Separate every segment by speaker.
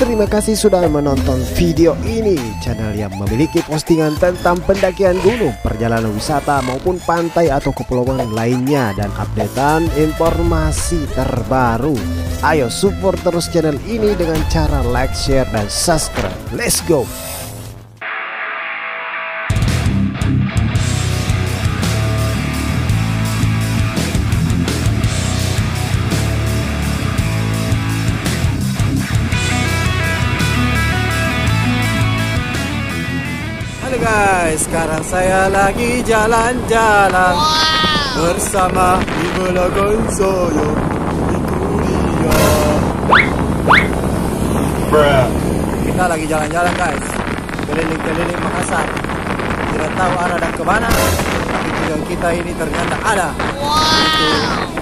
Speaker 1: Terima kasih sudah menonton video ini. Channel yang memiliki postingan tentang pendakian gunung, perjalanan wisata maupun pantai atau kepulauan lainnya, dan updatean informasi terbaru. Ayo support terus channel ini dengan cara like, share, dan subscribe. Let's go.
Speaker 2: Halo guys, sekarang saya lagi jalan-jalan bersama di belakang saya itu dia. Kita lagi jalan-jalan guys, keliling-keliling Makassar. Tidak tahu arah dan kemana, tapi tujuan kita ini ternyata ada, yaitu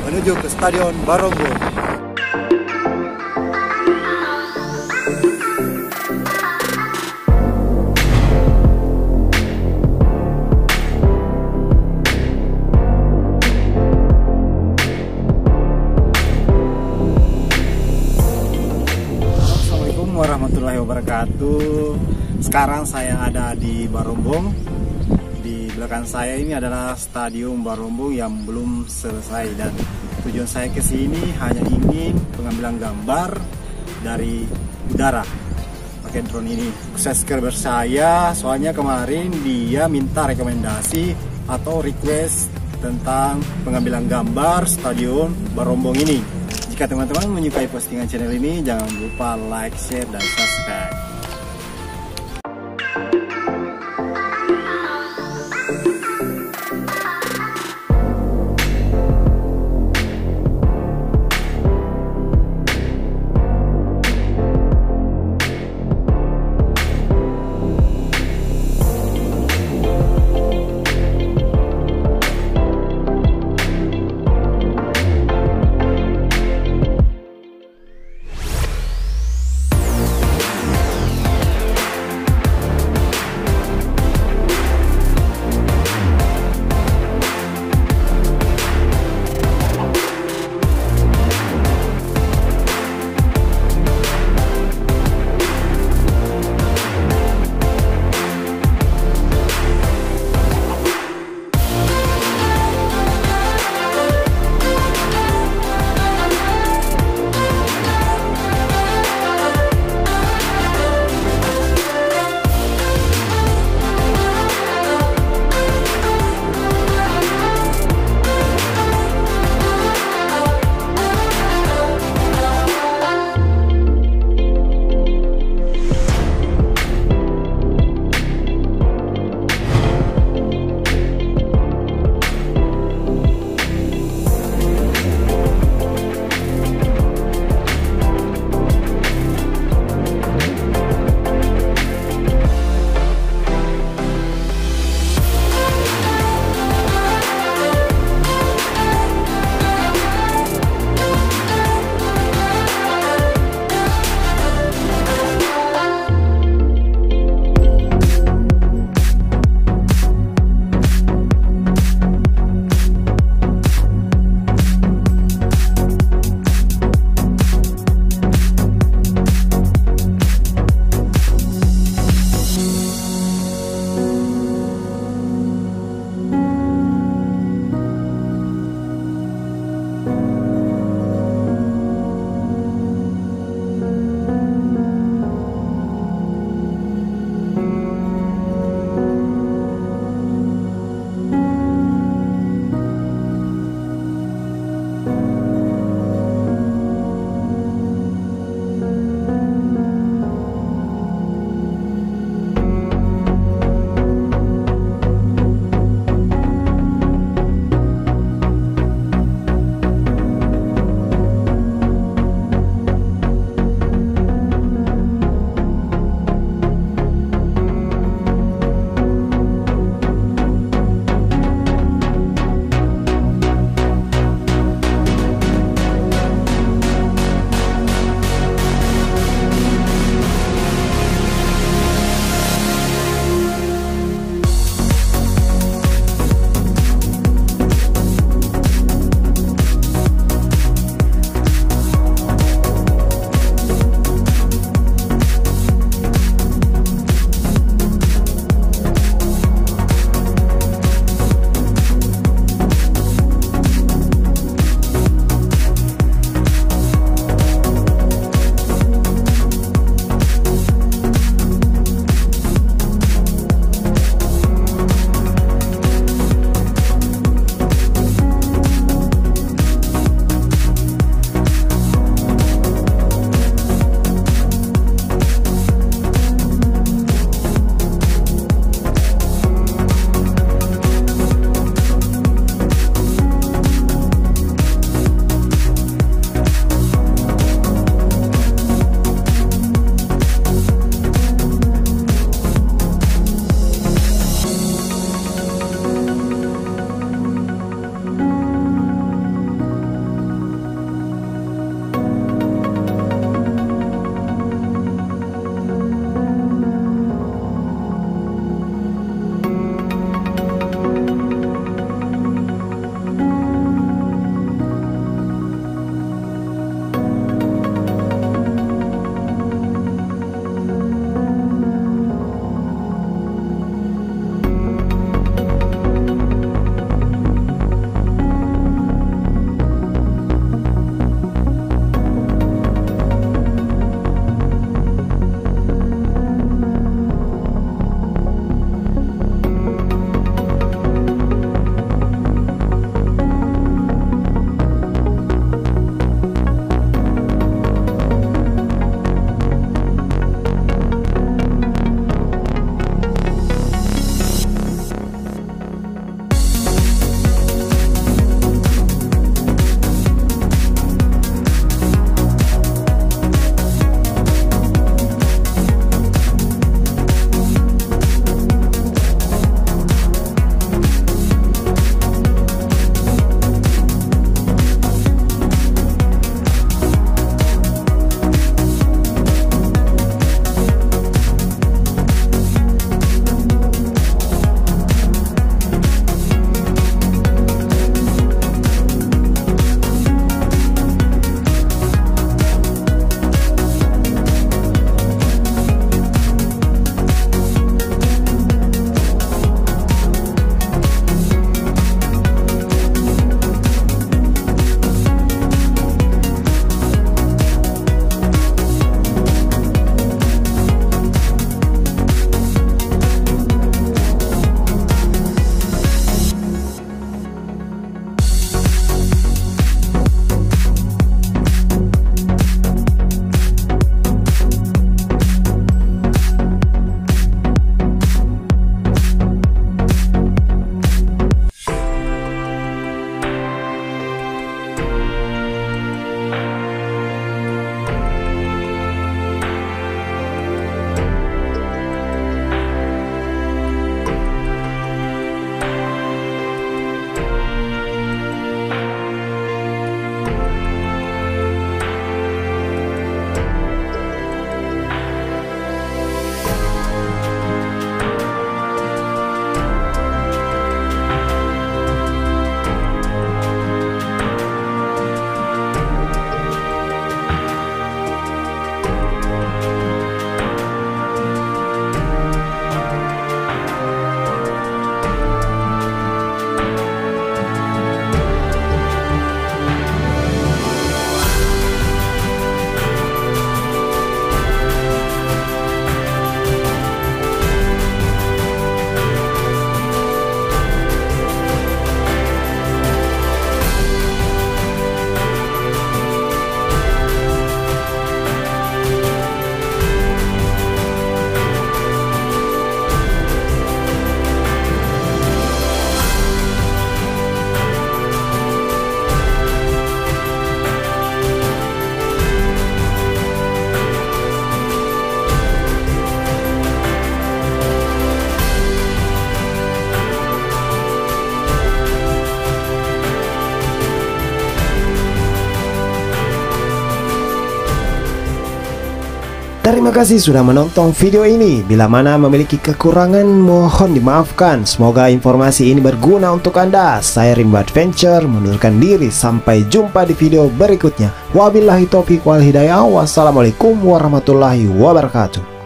Speaker 2: menuju ke Stadion Barombong. Warahmatullahi wabarakatuh. Sekarang saya ada di Barombong. Di belakang saya ini adalah Stadion Barombong yang belum selesai, dan tujuan saya ke sini hanya ingin pengambilan gambar dari udara pakai drone ini. Subscriber saya soalnya kemarin dia minta rekomendasi atau request tentang pengambilan gambar Stadion Barombong ini. Jika teman-teman menyukai postingan channel ini, jangan lupa like, share, dan subscribe.
Speaker 1: Terima kasih sudah menonton video ini. Bila mana memiliki kekurangan mohon dimaafkan. Semoga informasi ini berguna untuk Anda. Saya Rimba Adventure mundurkan diri. Sampai jumpa di video berikutnya. Wabillahi taufiq wal hidayah. Wassalamualaikum warahmatullahi wabarakatuh.